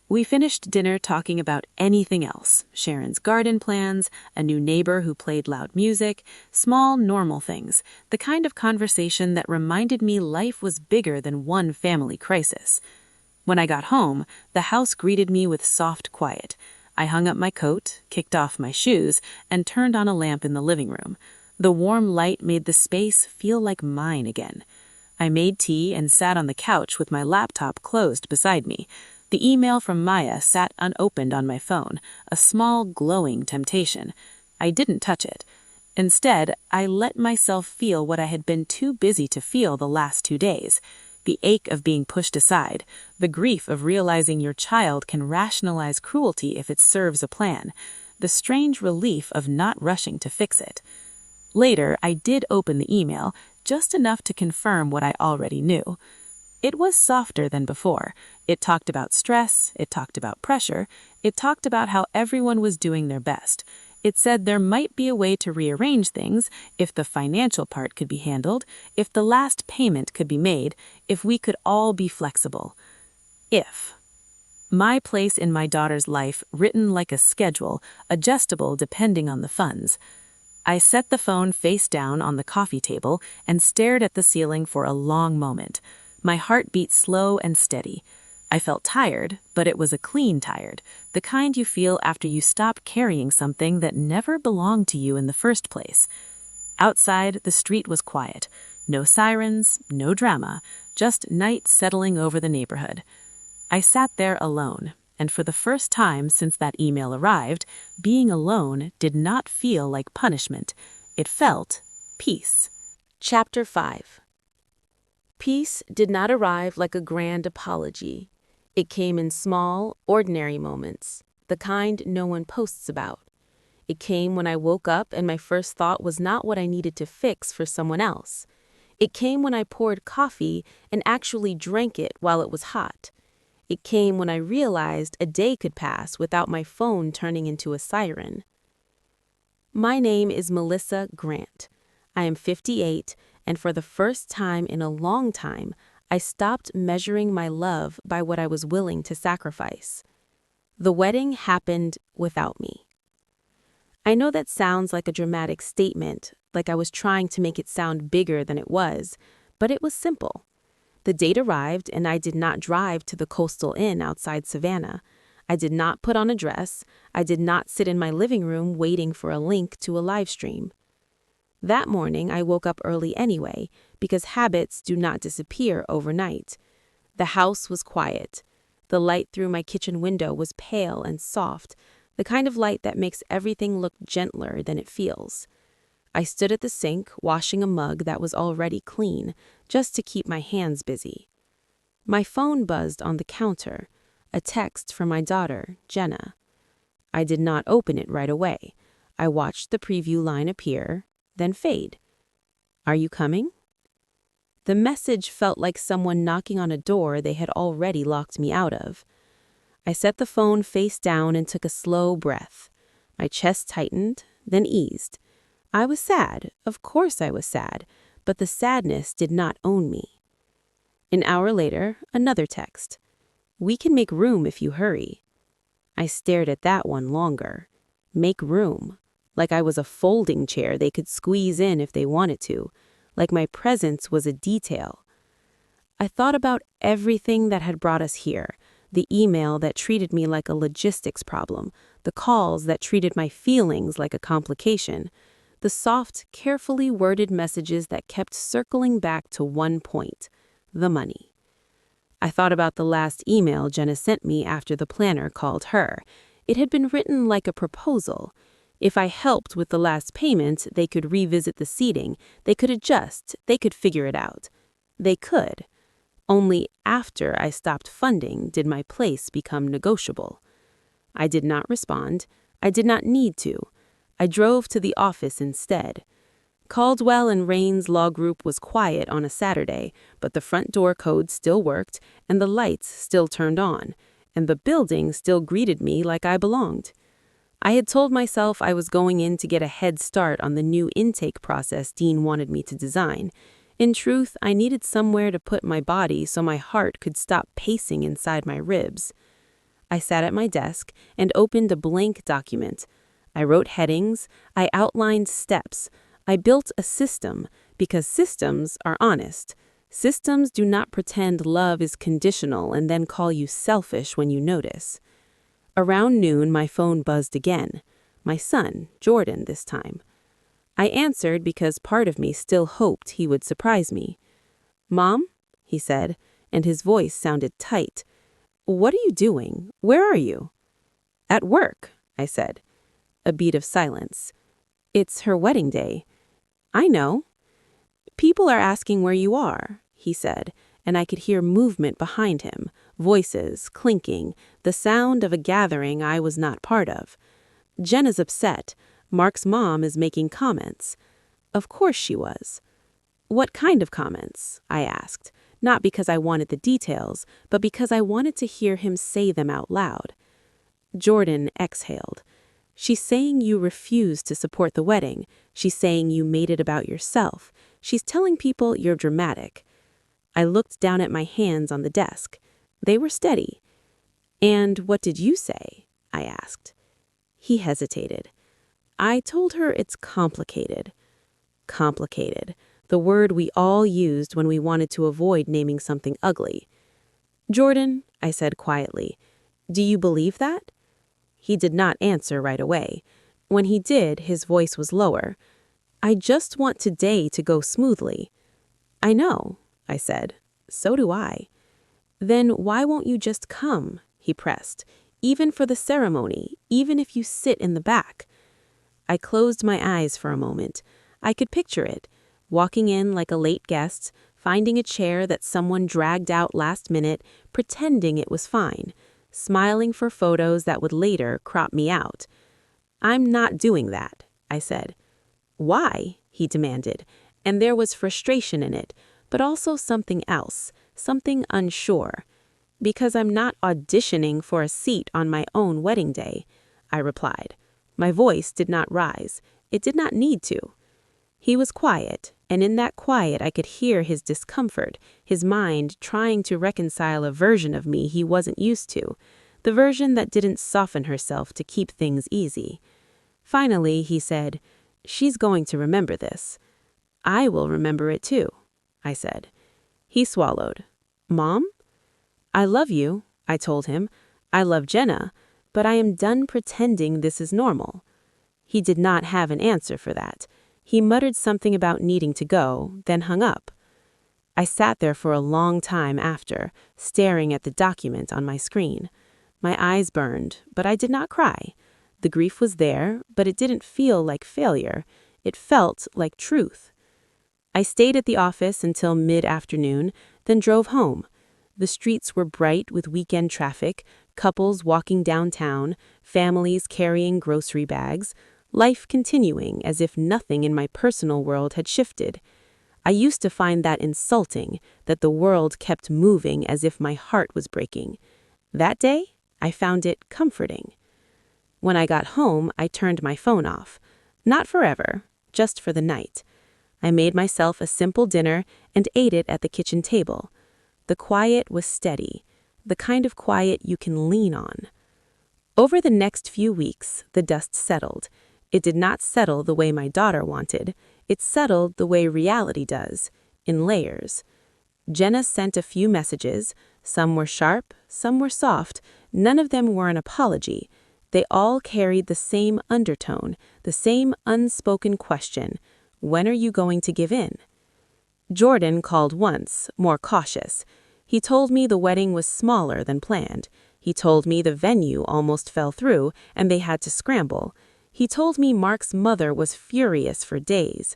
We finished dinner talking about anything else. Sharon's garden plans, a new neighbor who played loud music, small, normal things, the kind of conversation that reminded me life was bigger than one family crisis. When I got home, the house greeted me with soft quiet. I hung up my coat, kicked off my shoes, and turned on a lamp in the living room. The warm light made the space feel like mine again. I made tea and sat on the couch with my laptop closed beside me. The email from Maya sat unopened on my phone, a small, glowing temptation. I didn't touch it. Instead, I let myself feel what I had been too busy to feel the last 2 days. The ache of being pushed aside, the grief of realizing your child can rationalize cruelty if it serves a plan, the strange relief of not rushing to fix it. Later, I did open the email, just enough to confirm what I already knew. It was softer than before. It talked about stress, it talked about pressure, it talked about how everyone was doing their best. It said there might be a way to rearrange things, if the financial part could be handled, if the last payment could be made, if we could all be flexible. If. My place in my daughter's life written like a schedule, adjustable depending on the funds. I set the phone face down on the coffee table and stared at the ceiling for a long moment. My heart beat slow and steady. I felt tired, but it was a clean tired, the kind you feel after you stop carrying something that never belonged to you in the first place. Outside, the street was quiet. No sirens, no drama, just night settling over the neighborhood. I sat there alone, and for the first time since that email arrived, being alone did not feel like punishment. It felt peace. Chapter 5. Peace did not arrive like a grand apology. It came in small, ordinary moments, the kind no one posts about. It came when I woke up and my first thought was not what I needed to fix for someone else. It came when I poured coffee and actually drank it while it was hot. It came when I realized a day could pass without my phone turning into a siren. My name is Melissa Grant. I am 58, and for the first time in a long time, I stopped measuring my love by what I was willing to sacrifice. The wedding happened without me. I know that sounds like a dramatic statement, like I was trying to make it sound bigger than it was, but it was simple. The date arrived and I did not drive to the Coastal Inn outside Savannah. I did not put on a dress. I did not sit in my living room waiting for a link to a live stream. That morning, I woke up early anyway, because habits do not disappear overnight. The house was quiet. The light through my kitchen window was pale and soft, the kind of light that makes everything look gentler than it feels. I stood at the sink, washing a mug that was already clean, just to keep my hands busy. My phone buzzed on the counter, a text from my daughter, Jenna. I did not open it right away. I watched the preview line appear, then fade. Are you coming? The message felt like someone knocking on a door they had already locked me out of. I set the phone face down and took a slow breath. My chest tightened, then eased. I was sad, of course I was sad, but the sadness did not own me. An hour later, another text. We can make room if you hurry. I stared at that one longer. Make room. Like I was a folding chair they could squeeze in if they wanted to. Like my presence was a detail. I thought about everything that had brought us here. The email that treated me like a logistics problem. The calls that treated my feelings like a complication. The soft, carefully worded messages that kept circling back to one point, the money. I thought about the last email Jenna sent me after the planner called her. It had been written like a proposal. If I helped with the last payment, they could revisit the seating, they could adjust, they could figure it out. They could. Only after I stopped funding did my place become negotiable. I did not respond. I did not need to. I drove to the office instead. Caldwell and Rain's law group was quiet on a Saturday, but the front door code still worked, and the lights still turned on, and the building still greeted me like I belonged. I had told myself I was going in to get a head start on the new intake process Dean wanted me to design. In truth, I needed somewhere to put my body so my heart could stop pacing inside my ribs. I sat at my desk and opened a blank document. I wrote headings, I outlined steps, I built a system, because systems are honest. Systems do not pretend love is conditional and then call you selfish when you notice. Around noon, my phone buzzed again. My son, Jordan, this time. I answered because part of me still hoped he would surprise me. "Mom?" he said, and his voice sounded tight. "What are you doing? Where are you?" "At work," I said. A beat of silence. "It's her wedding day." "I know." "People are asking where you are," he said, and I could hear movement behind him, voices, clinking, the sound of a gathering I was not part of. Jenna's upset. Mark's mom is making comments. Of course she was. What kind of comments? I asked, not because I wanted the details, but because I wanted to hear him say them out loud. Jordan exhaled. She's saying you refuse to support the wedding. She's saying you made it about yourself. She's telling people you're dramatic. I looked down at my hands on the desk. They were steady. And what did you say? I asked. He hesitated. I told her it's complicated. Complicated, the word we all used when we wanted to avoid naming something ugly. Jordan, I said quietly, do you believe that? He did not answer right away. When he did, his voice was lower. I just want today to go smoothly. I know, I said. So do I. Then why won't you just come? He pressed. Even for the ceremony, even if you sit in the back. I closed my eyes for a moment. I could picture it, walking in like a late guest, finding a chair that someone dragged out last minute, pretending it was fine, smiling for photos that would later crop me out. I'm not doing that, I said. Why? He demanded, and there was frustration in it, but also something else, something unsure. Because I'm not auditioning for a seat on my own wedding day, I replied. My voice did not rise. It did not need to. He was quiet, and in that quiet I could hear his discomfort, his mind trying to reconcile a version of me he wasn't used to, the version that didn't soften herself to keep things easy. Finally, he said, "She's going to remember this." "I will remember it too," I said. He swallowed. "Mom?" "I love you," I told him. "I love Jenna, but I am done pretending this is normal." He did not have an answer for that. He muttered something about needing to go, then hung up. I sat there for a long time after, staring at the document on my screen. My eyes burned, but I did not cry. The grief was there, but it didn't feel like failure. It felt like truth. I stayed at the office until mid-afternoon, then drove home. The streets were bright with weekend traffic, couples walking downtown, families carrying grocery bags, life continuing as if nothing in my personal world had shifted. I used to find that insulting, that the world kept moving as if my heart was breaking. That day, I found it comforting. When I got home, I turned my phone off. Not forever, just for the night. I made myself a simple dinner and ate it at the kitchen table. The quiet was steady, the kind of quiet you can lean on. Over the next few weeks, the dust settled. It did not settle the way my daughter wanted. It settled the way reality does, in layers. Jenna sent a few messages. Some were sharp, some were soft. None of them were an apology. They all carried the same undertone, the same unspoken question. When are you going to give in? Jordan called once, more cautious. He told me the wedding was smaller than planned. He told me the venue almost fell through and they had to scramble. He told me Mark's mother was furious for days.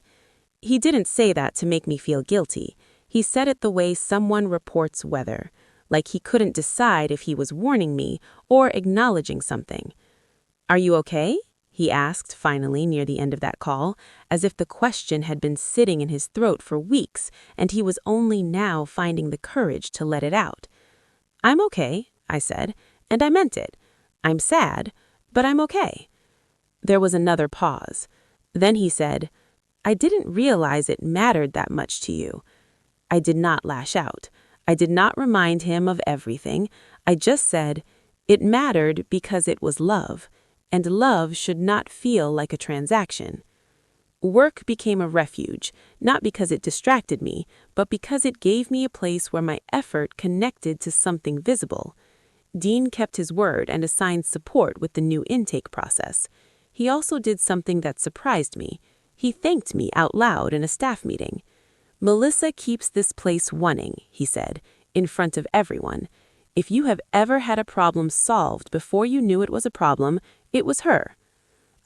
He didn't say that to make me feel guilty. He said it the way someone reports weather, like he couldn't decide if he was warning me or acknowledging something. "Are you okay?" he asked finally near the end of that call, as if the question had been sitting in his throat for weeks and he was only now finding the courage to let it out. "I'm okay," I said, and I meant it. "I'm sad, but I'm okay." There was another pause. Then he said, "I didn't realize it mattered that much to you." I did not lash out. I did not remind him of everything. I just said, "It mattered because it was love, and love should not feel like a transaction." Work became a refuge, not because it distracted me, but because it gave me a place where my effort connected to something visible. Dean kept his word and assigned support with the new intake process. He also did something that surprised me. He thanked me out loud in a staff meeting. "Melissa keeps this place running," he said, in front of everyone. "If you have ever had a problem solved before you knew it was a problem, it was her."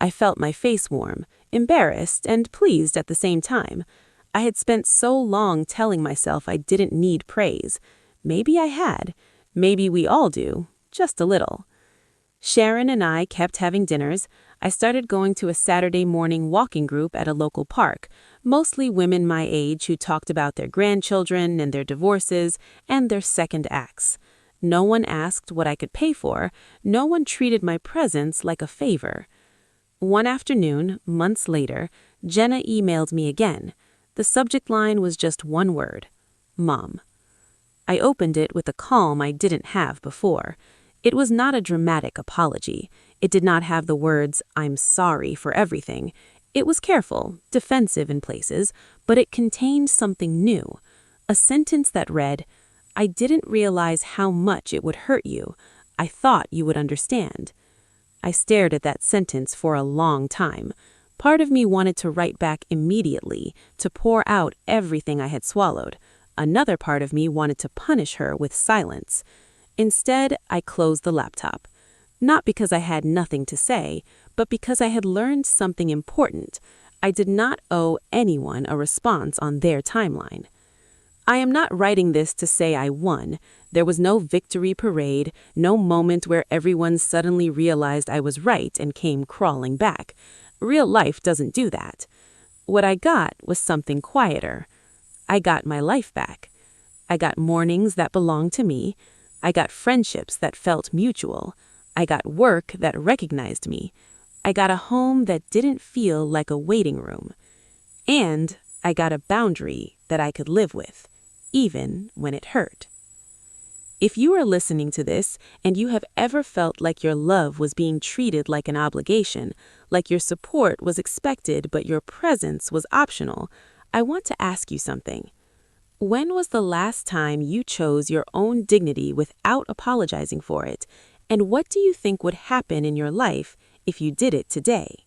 I felt my face warm, embarrassed and pleased at the same time. I had spent so long telling myself I didn't need praise. Maybe I had. Maybe we all do. Just a little. Sharon and I kept having dinners. I started going to a Saturday morning walking group at a local park, mostly women my age who talked about their grandchildren and their divorces and their second acts. No one asked what I could pay for. No one treated my presence like a favor. One afternoon, months later, Jenna emailed me again. The subject line was just one word: Mom. I opened it with a calm I didn't have before. It was not a dramatic apology. It did not have the words, "I'm sorry for everything." It was careful, defensive in places, but it contained something new. A sentence that read, "I didn't realize how much it would hurt you. I thought you would understand." I stared at that sentence for a long time. Part of me wanted to write back immediately, to pour out everything I had swallowed. Another part of me wanted to punish her with silence. Instead, I closed the laptop. Not because I had nothing to say, but because I had learned something important. I did not owe anyone a response on their timeline. I am not writing this to say I won. There was no victory parade, no moment where everyone suddenly realized I was right and came crawling back. Real life doesn't do that. What I got was something quieter. I got my life back. I got mornings that belonged to me. I got friendships that felt mutual. I got work that recognized me. I got a home that didn't feel like a waiting room. And I got a boundary that I could live with, even when it hurt. If you are listening to this and you have ever felt like your love was being treated like an obligation, like your support was expected but your presence was optional, I want to ask you something. When was the last time you chose your own dignity without apologizing for it? And what do you think would happen in your life if you did it today?